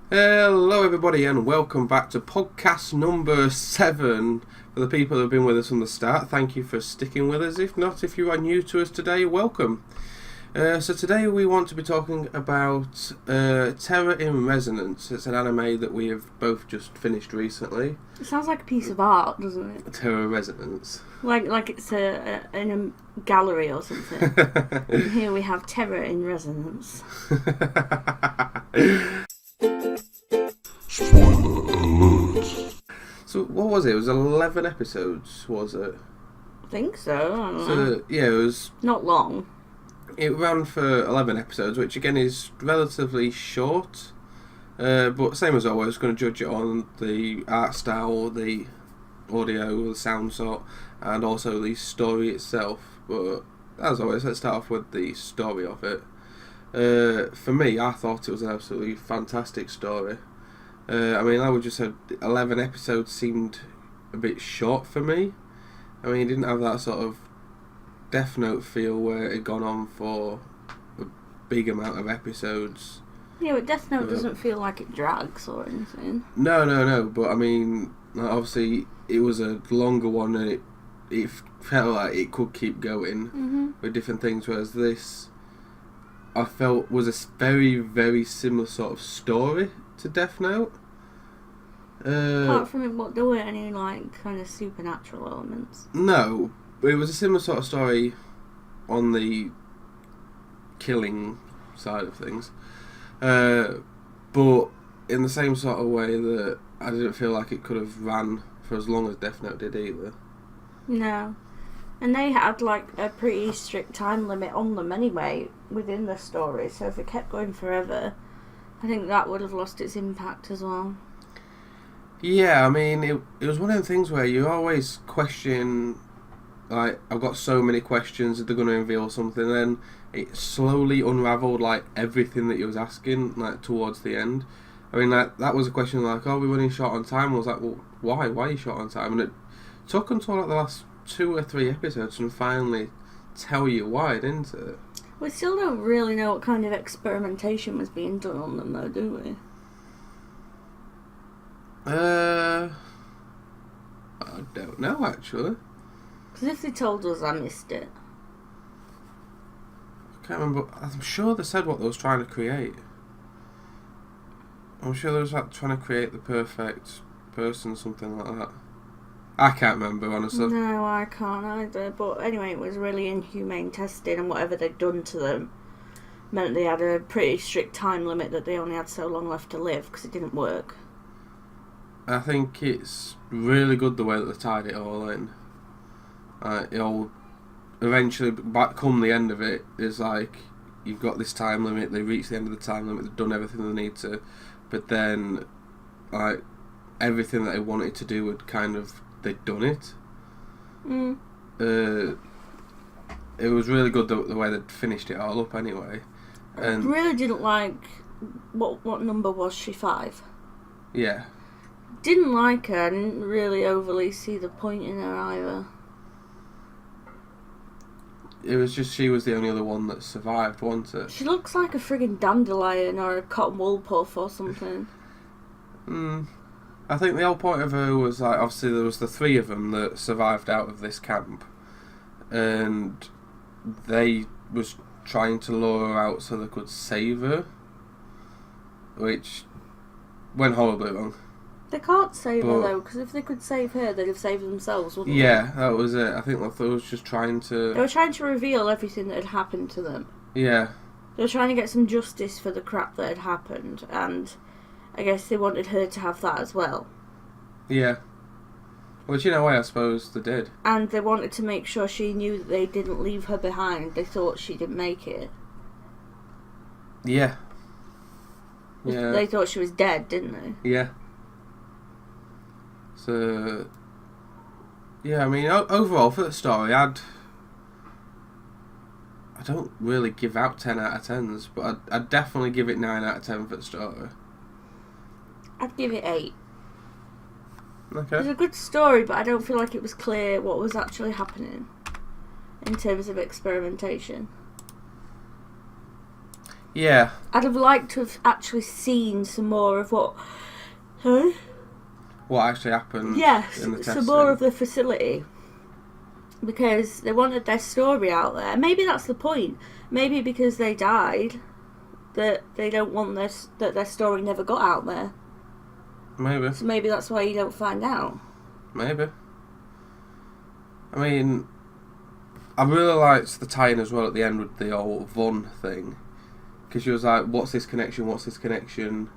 Hello everybody and welcome back to podcast number 7. For the people who have been with us from the start, thank you for sticking with us. If not, if you are new to us today, welcome. So today we want to be talking about Terror in Resonance. It's an anime that we have both just finished recently. It sounds like a piece of art, doesn't it? Terror Resonance. Like it's in a gallery or something. And here we have Terror in Resonance. Spoiler alert. So what was it? It was 11 episodes, was it? I think so. I don't know. Yeah, it was Not long. It ran for 11 episodes, which again is relatively short. But same as always, going to judge it on the art style, the audio, the sound sort, and also the story itself. But as always, let's start off with the story of it. For me, I thought it was an absolutely fantastic story. I would just say 11 episodes seemed a bit short for me. I mean, it didn't have that sort of Death Note feel where it had gone on for a big amount of episodes. Yeah, but Death Note doesn't feel like it drags or anything. No. But I mean, obviously, it was a longer one and it felt like it could keep going with different things, whereas this, I felt, was a very, very similar sort of story to Death Note. Apart from it, what there weren't any kind of supernatural elements. No, but it was a similar sort of story on the killing side of things. But in the same sort of way that I didn't feel like it could have ran for as long as Death Note did either. No. And they had a pretty strict time limit on them anyway within the story, so if it kept going forever, I think that would have lost its impact as well. Yeah, I mean, it was one of the things where you always question, like, I've got so many questions, they're going to reveal something, and then it slowly unravelled, everything that you was asking, towards the end. I mean, that was a question we running short on time. I was like, well, why? Why are you short on time? And it took until, the last 2 or 3 episodes and finally tell you why, didn't it? We still don't really know what kind of experimentation was being done on them, though, do we? I don't know, actually. Because if they told us, I missed it. I can't remember. I'm sure they said what they was trying to create. I'm sure they was trying to create the perfect person, something like that. I can't remember, honestly. No, I can't either. But anyway, it was really inhumane testing, and whatever they'd done to them meant they had a pretty strict time limit that they only had so long left to live because it didn't work. I think it's really good the way that they tied it all in. It all eventually, come the end of it, is you've got this time limit. They reach the end of the time limit. They've done everything they need to, but then everything that they wanted to do they'd done it. It was really good the way they'd finished it all up anyway. And I really didn't like what number was she, 5? Yeah. Didn't like her. I didn't really overly see the point in her either. It was just she was the only other one that survived, wasn't it? She looks like a friggin' dandelion or a cotton wool puff or something. I think the whole point of her was obviously there was the 3 of them that survived out of this camp, and they was trying to lure her out so they could save her, which went horribly wrong. They can't save her though, because if they could save her, they'd have saved themselves, wouldn't they? Yeah, that was it. I think they was just trying to... They were trying to reveal everything that had happened to them. Yeah. They were trying to get some justice for the crap that had happened, and I guess they wanted her to have that as well. Yeah. Which, in a way, I suppose they did. And they wanted to make sure she knew that they didn't leave her behind. They thought she didn't make it. Yeah. Yeah. They thought she was dead, didn't they? Yeah. So, yeah, I mean, overall for the story, I don't really give out 10 out of 10s, but I'd definitely give it 9 out of 10 for the story. I'd give it 8. Okay. It's a good story, but I don't feel like it was clear what was actually happening in terms of experimentation. Yeah. I'd have liked to have actually seen some more of what... Sorry? What actually happened Yes, in the testing. some more of the facility. Because they wanted their story out there. Maybe that's the point. Maybe because they died, that they don't want that their story never got out there. Maybe. So maybe that's why you don't find out. Maybe. I mean, I really liked the tie-in as well at the end with the old Von thing. Because she was like, what's this connection, what's this connection?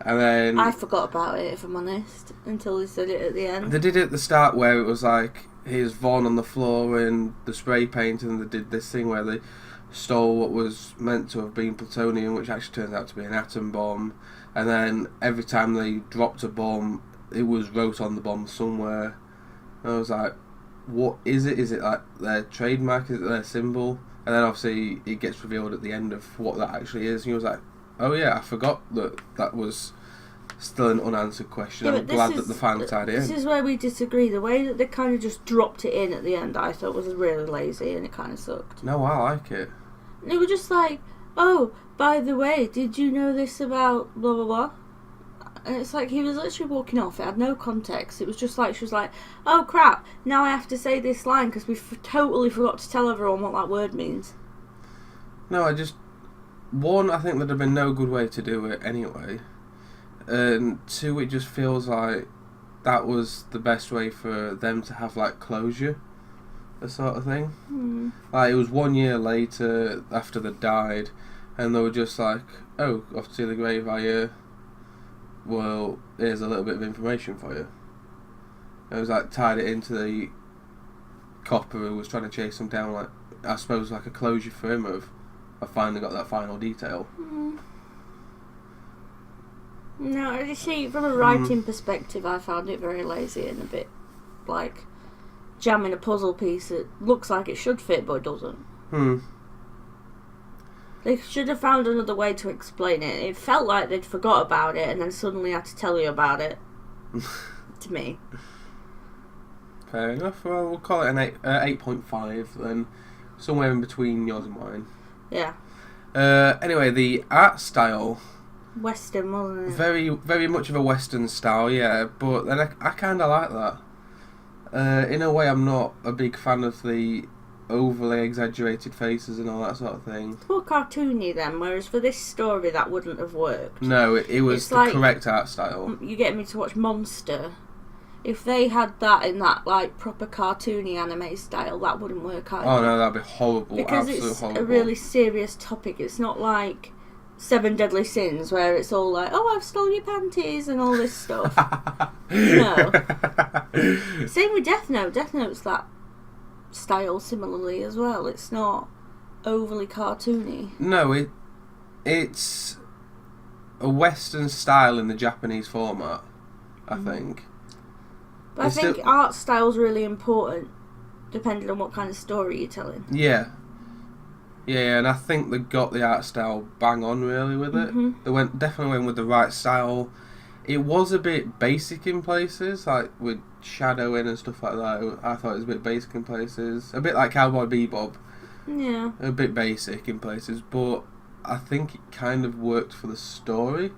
And then... I forgot about it, if I'm honest, until they said it at the end. They did it at the start where it was like, here's Von on the floor and the spray paint, and they did this thing where they stole what was meant to have been plutonium, which actually turned out to be an atom bomb. And then every time they dropped a bomb, it was wrote on the bomb somewhere. And I was like, what is it? Is it like their trademark? Is it their symbol? And then obviously it gets revealed at the end of what that actually is. And he was like, oh yeah, I forgot that was still an unanswered question. Yeah, I'm glad that they finally tied it in. This is where we disagree. The way that they kind of just dropped it in at the end, I thought was really lazy, and it kind of sucked. No, I like it. And they were just like, oh, by the way, did you know this about blah blah blah? And it's like he was literally walking off. It had no context. It was just like she was like, oh crap, now I have to say this line because we totally forgot to tell everyone what that word means. No, I think there'd have been no good way to do it anyway. And two, it just feels like that was the best way for them to have like closure, that sort of thing. Like it was 1 year later after they died, and they were just like, oh, off to the grave I hear. Well, here's a little bit of information for you. It was like tied it into the copper who was trying to chase him down, like I suppose like a closure for him of, I finally got that final detail. No, you see, from a writing perspective, I found it very lazy and a bit like jamming a puzzle piece that looks like it should fit but it doesn't. They should have found another way to explain it. It felt like they'd forgot about it and then suddenly had to tell you about it. To me. Fair enough. Well, we'll call it an 8.5 then, somewhere in between yours and mine. Yeah. Anyway, the art style. Western, wasn't it? Very, very much of a Western style, yeah. But then I kind of like that. In a way, I'm not a big fan of the overly exaggerated faces and all that sort of thing. It's more cartoony then, whereas for this story that wouldn't have worked. No, it was it's the like, correct art style. You get me to watch Monster. If they had that in that like proper cartoony anime style, that wouldn't work either. Oh no, that'd be horrible. Because absolute it's horrible. a really serious topic. It's not like Seven Deadly Sins where it's all like, oh, I've stolen your panties and all this stuff. No. Same with Death Note. Death Note's that style similarly as well. It's not overly cartoony. No, it's a Western style in the Japanese format, I think. But I think art style's really important, depending on what kind of story you're telling. Yeah. Yeah, and I think they got the art style bang on really with it. They definitely went with the right style. It was a bit basic in places, like with shadowing and stuff like that. I thought it was a bit basic in places. A bit like Cowboy Bebop. Yeah. A bit basic in places, but I think it kind of worked for the story.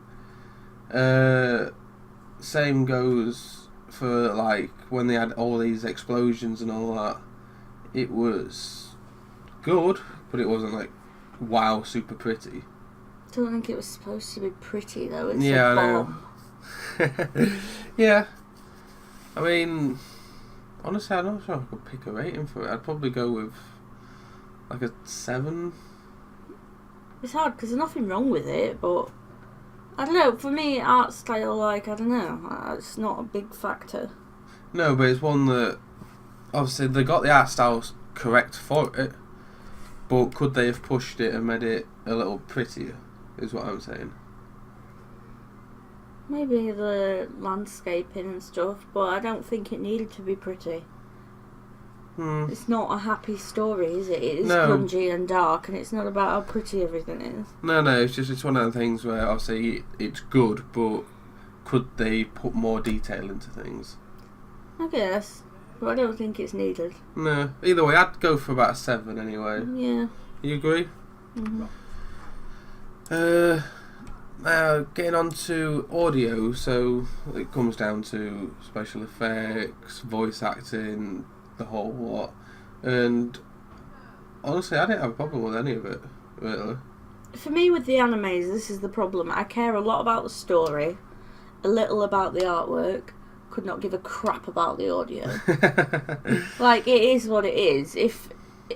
Same goes for like when they had all these explosions and all that. It was good, but it wasn't like wow, super pretty. I don't think it was supposed to be pretty though. It's Yeah, a I know. bomb. Yeah. I mean, honestly, I'm not sure I could pick a rating for it. I'd probably go with like a 7. It's hard because there's nothing wrong with it, but I don't know. For me, art style, like I don't know, it's not a big factor. No, but it's one that obviously they got the art style correct for it, but could they have pushed it and made it a little prettier? Is what I'm saying. Maybe the landscaping and stuff, but I don't think it needed to be pretty. It's not a happy story, is it? It is grungy and dark, and it's not about how pretty everything is. No, it's one of the things where obviously it's good, but could they put more detail into things? I guess, but I don't think it's needed. No, either way, I'd go for about a 7 anyway. Yeah. You agree? Now, getting on to audio, so it comes down to special effects, voice acting, the whole lot. And honestly, I didn't have a problem with any of it, really. For me, with the animes, this is the problem. I care a lot about the story, a little about the artwork, could not give a crap about the audio. Like, it is what it is. If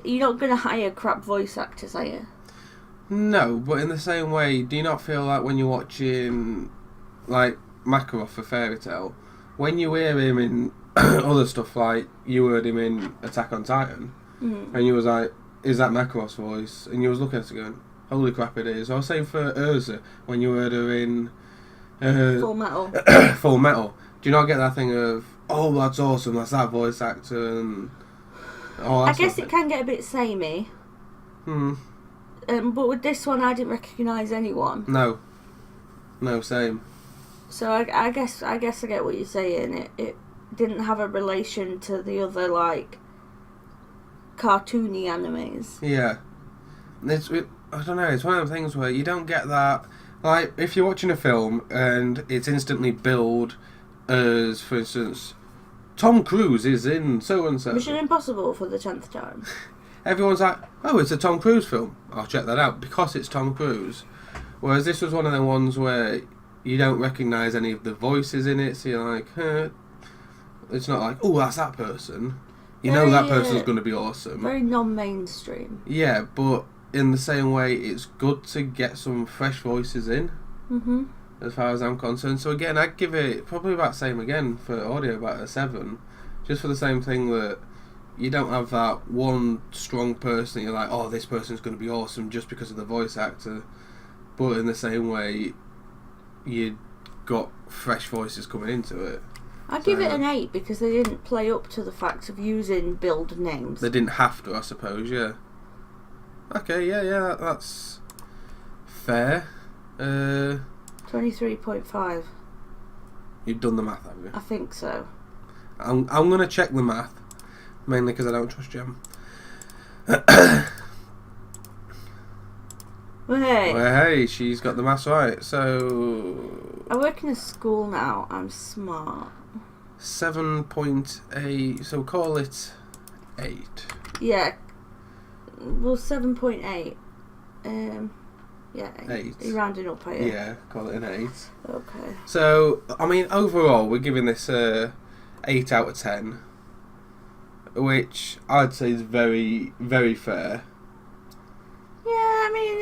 you're not going to hire crap voice actors, are you? No, but in the same way, do you not feel like when you're watching, like, Makarov for Fairy Tail, when you hear him in other stuff, like, you heard him in Attack on Titan, and you was like, is that Makarov's voice? And you was looking at it going, holy crap, it is. I was saying for Urza, when you heard her in Full Metal. Full Metal, do you not get that thing of, oh, that's awesome, that's that voice actor, and all that I guess stuff? it can get a bit samey. But with this one, I didn't recognise anyone. No, same. So I guess I get what you're saying. It didn't have a relation to the other, like, cartoony animes. Yeah. I don't know, it's one of the things where you don't get that. Like, if you're watching a film and it's instantly billed as, for instance, Tom Cruise is in so-and-so. Mission Impossible for the 10th time. Everyone's like, oh, it's a Tom Cruise film. I'll check that out because it's Tom Cruise. Whereas this was one of the ones where you don't recognise any of the voices in it, so you're like, it's not like, oh, that's that person. You know that person's going to be awesome. Very non-mainstream. Yeah, but in the same way, it's good to get some fresh voices in, as far as I'm concerned. So again, I'd give it probably about the same again for audio, about a 7. Just for the same thing that you don't have that one strong person that you're like, oh, this person's going to be awesome just because of the voice actor. But in the same way, you got fresh voices coming into it. I'd give it an 8 because they didn't play up to the fact of using billed names. They didn't have to, I suppose, yeah. Okay, yeah, that's fair. 23.5. You've done the math, have you? I think so. I'm going to check the math, mainly because I don't trust Jem. Well, hey. Well, hey, she's got the maths right. So I work in a school now. I'm smart. 7.8. So call it 8. Yeah. Well, 7.8. Yeah, 8. You're rounding up, are you? Yeah, call it an 8. Okay. So, I mean, overall, we're giving this a 8 out of 10, which I'd say is very, very fair. Yeah, I mean,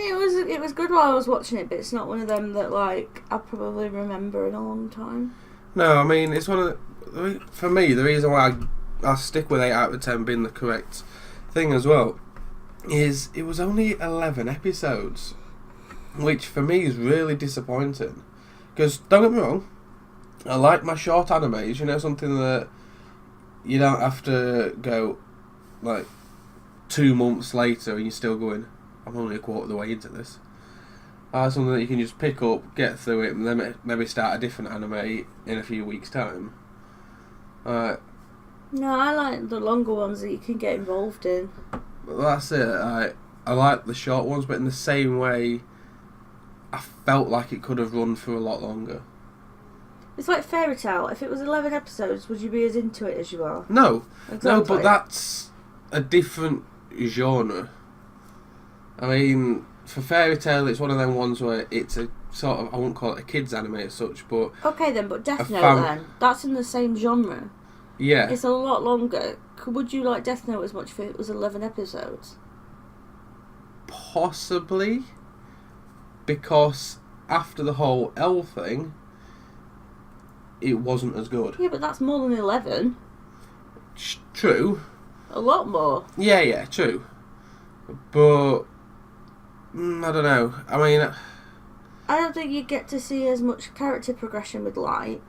it was good while I was watching it, but it's not one of them that, like, I'll probably remember in a long time. No, I mean, it's one of the, for me, the reason why I stick with 8 out of 10 being the correct thing as well is it was only 11 episodes, which for me is really disappointing. Because, don't get me wrong, I like my short animes, you know, something that you don't have to go, like, 2 months later and you're still going, I'm only a quarter of the way into this. Something that you can just pick up, get through it, and then maybe start a different anime in a few weeks' time. No, I like the longer ones that you can get involved in. That's it. I like the short ones, but in the same way, I felt like it could have run for a lot longer. It's like Fairy Tail. If it was 11 episodes, would you be as into it as you are? No. Exactly. No, but that's a different genre. I mean, for Fairy Tail, it's one of them ones where it's a sort of, I wouldn't call it a kids anime as such, but... Okay then, but Death Note then, that's in the same genre. Yeah. It's a lot longer. Would you like Death Note as much if it was 11 episodes? Possibly. Because after the whole L thing, it wasn't as good. Yeah, but that's more than 11. True. A lot more. Yeah, true. But... I don't know. I mean... I don't think you get to see as much character progression with Light.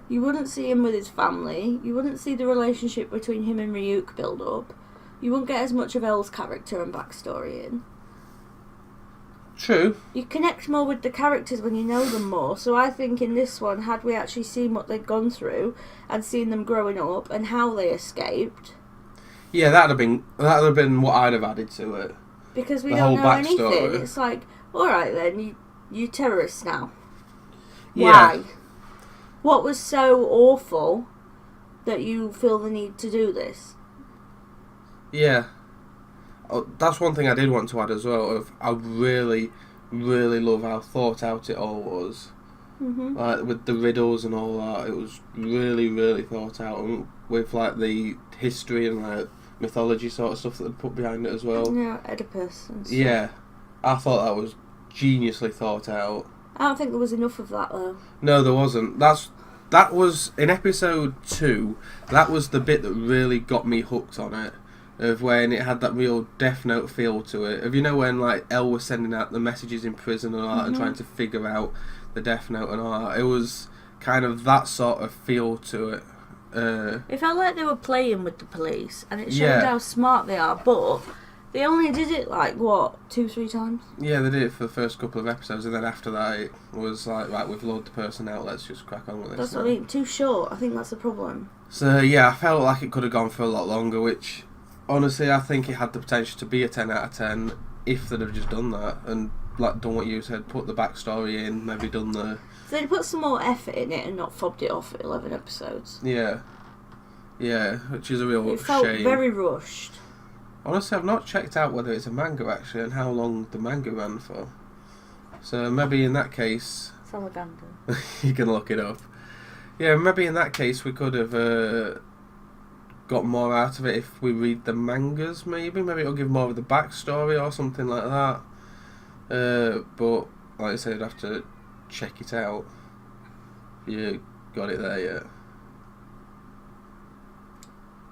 You wouldn't see him with his family. You wouldn't see the relationship between him and Ryuk build up. You wouldn't get as much of Elle's character and backstory in. True. You connect more with the characters when you know them more. So I think in this one, had we actually seen what they'd gone through and seen them growing up and how they escaped... Yeah, that'd have been what I'd have added to it. Because we The don't whole know backstory. anything. It's like, alright then, You terrorists now. Yeah. Why? What was so awful that you feel the need to do this? Yeah. Oh, that's one thing I did want to add as well. I really, really love how thought out it all was. Mm-hmm. Like with the riddles and all that, it was really, really thought out, and with like the history and like mythology sort of stuff that they put behind it as well. Yeah, Oedipus and stuff. Yeah, I thought that was geniusly thought out. I don't think there was enough of that though. No, there wasn't. That was in episode 2. That was the bit that really got me hooked on it. Of when it had that real Death Note feel to it. Of when like Elle was sending out the messages in prison and all that, and trying to figure out the Death Note and all that. It was kind of that sort of feel to it. It felt like they were playing with the police, and it showed how smart they are, but they only did it like, what, 2-3 times? Yeah, they did it for the first couple of episodes, and then after that it was like, right, we've loaded the person out, let's just crack on with this. That's what I mean, too short. I think that's the problem. So yeah, I felt like it could have gone for a lot longer, which honestly I think it had the potential to be a 10 out of 10 if they'd have just done that, and like done what you said, put the backstory in, maybe done the... If they'd put some more effort in it and not fobbed it off at 11 episodes. Yeah, which is a real shame. It felt very rushed. Honestly, I've not checked out whether it's a manga actually and how long the manga ran for. So maybe in that case... Salaganda. You can look it up. Yeah, maybe in that case we could have got more out of it if we read the mangas, maybe. Maybe it'll give more of the backstory or something like that. But, like I said, I'd have to check it out. You got it there yet?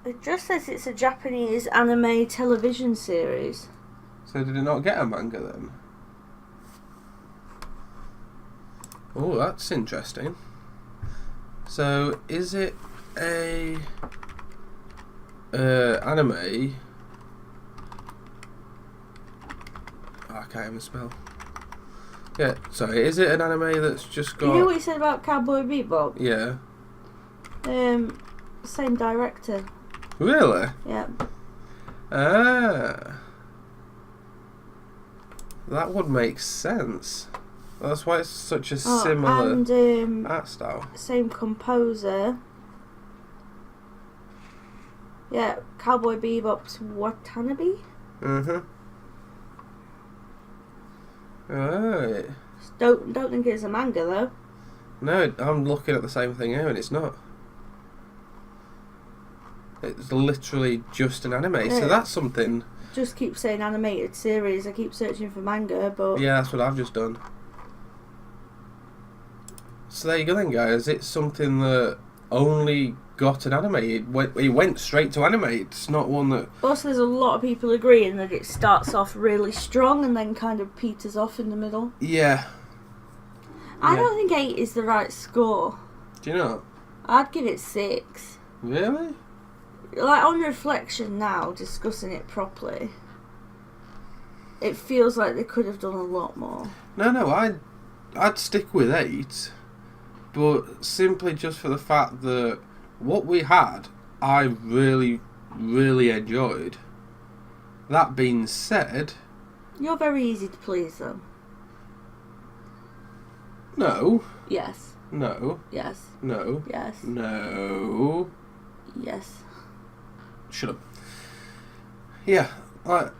It just says it's a Japanese anime television series. So did it not get a manga then? Oh, that's interesting. So is it a anime? Oh, I can't even spell. Yeah, sorry. Is it an anime that's just got? You know what you said about Cowboy Bebop? Yeah. Same director. Really? Yeah. Ah. That would make sense. That's why it's such a similar and, art style. Same composer. Yeah, Cowboy Bebop's Watanabe. Right. Don't think it's a manga though. No, I'm looking at the same thing here and it's not. It's literally just an anime, so that's something. Just keep saying animated series. I keep searching for manga, but yeah, that's what I've just done. So there you go then, guys. It's something that only got an anime. It went straight to anime. It's not one that... Also, there's a lot of people agreeing that it starts off really strong and then kind of peters off in the middle. Yeah. I don't think 8 is the right score. Do you know? I'd give it 6. Really? Like, on reflection now, discussing it properly, it feels like they could have done a lot more. No, I'd stick with 8, but simply just for the fact that what we had, I really, really enjoyed. That being said... You're very easy to please, though. No. Yes. No. Yes. No. Yes. No. Yes. Shut up. Yeah, I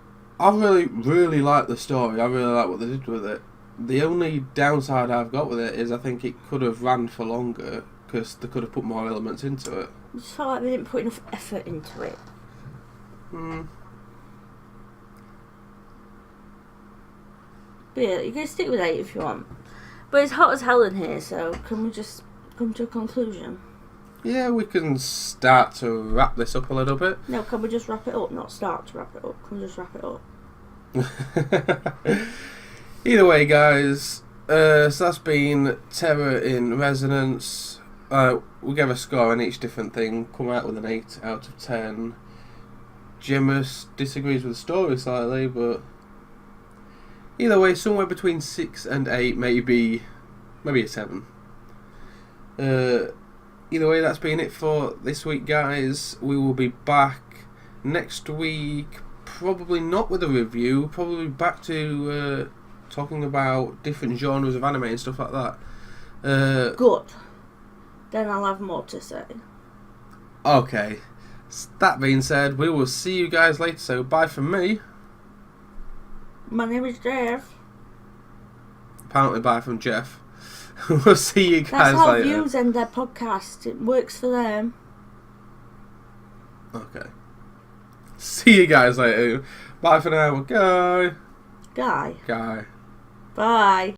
really, really like the story. I really like what they did with it. The only downside I've got with it is I think it could have ran for longer because they could have put more elements into it. I just felt like they didn't put enough effort into it. But yeah, you can stick with 8 if you want. But it's hot as hell in here, so can we just come to a conclusion? Yeah, we can start to wrap this up a little bit. No, can we just wrap it up? Not start to wrap it up. Can we just wrap it up? Either way, guys, so that's been Terror in Resonance. We gave a score on each different thing, come out with an 8 out of 10. Gemma disagrees with the story slightly, but either way, somewhere between 6 and 8, maybe a 7. Either way, that's been it for this week, guys. We will be back next week, probably not with a review, probably back to talking about different genres of anime and stuff like that. Good. Then I'll have more to say. Okay. That being said, we will see you guys later. So bye from me. My name is Jeff. Apparently bye from Jeff. We'll see you guys That's how later. views end their podcast. It works for them. Okay. See you guys later. Bye for now. Guy. Guy. Guy. Bye.